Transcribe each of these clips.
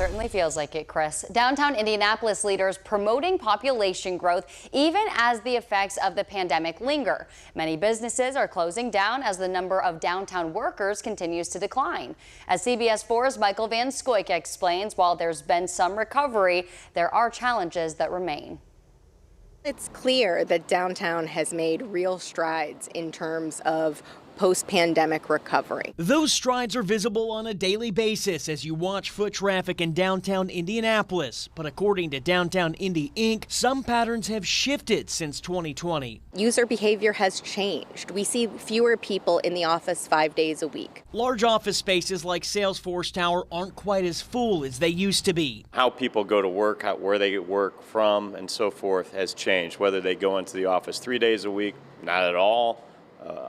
Certainly feels like it, Chris. Downtown Indianapolis leaders promoting population growth even as the effects of the pandemic linger. Many businesses are closing down as the number of downtown workers continues to decline. As CBS 4's Michael Van Scoyk explains, while there's been some recovery, there are challenges that remain. It's clear that downtown has made real strides in terms of post-pandemic recovery. Those strides are visible on a daily basis as you watch foot traffic in downtown Indianapolis. But according to Downtown Indy Inc., some patterns have shifted since 2020. User behavior has changed. We see fewer people in the office 5 days a week. Large office spaces like Salesforce Tower aren't quite as full as they used to be. How people go to work, where they work from, and so forth has changed. Whether they go into the office 3 days a week, not at all.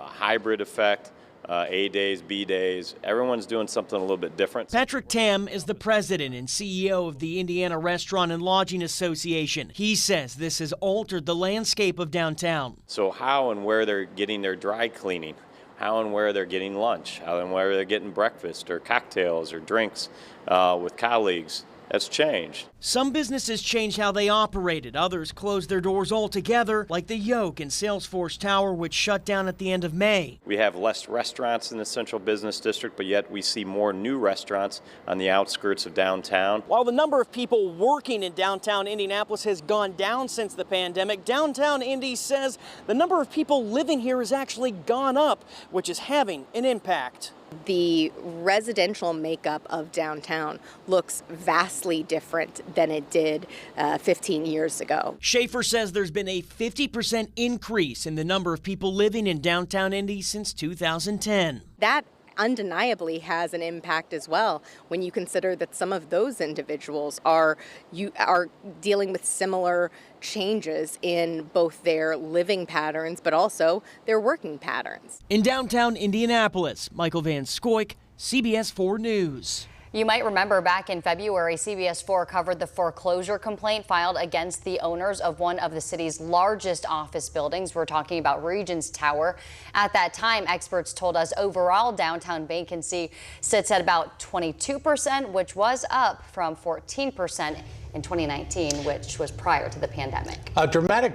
Hybrid effect, A days, B days. Everyone's doing something a little bit different. Patrick Tam is the president and CEO of the Indiana Restaurant and Lodging Association. He says this has altered the landscape of downtown. So how and where they're getting their dry cleaning, how and where they're getting lunch, how and where they're getting breakfast or cocktails or drinks with colleagues. That's changed. Some businesses changed how they operated. Others closed their doors altogether, like the Yoke in Salesforce Tower, which shut down at the end of May. We have less restaurants in the central business district, but yet we see more new restaurants on the outskirts of downtown. While the number of people working in downtown Indianapolis has gone down since the pandemic, Downtown Indy says the number of people living here has actually gone up, which is having an impact. The residential makeup of downtown looks vastly different than it did 15 years ago. Schaefer says there's been a 50% increase in the number of people living in downtown Indy since 2010. That undeniably has an impact as well when you consider that some of those individuals are dealing with similar changes in both their living patterns but also their working patterns. In downtown Indianapolis, Michael Van Scoyk, CBS 4 News. You might remember back in February, CBS 4 covered the foreclosure complaint filed against the owners of one of the city's largest office buildings. We're talking about Regents Tower. At that time, experts told us overall downtown vacancy sits at about 22%, which was up from 14% in 2019, which was prior to the pandemic. A dramatic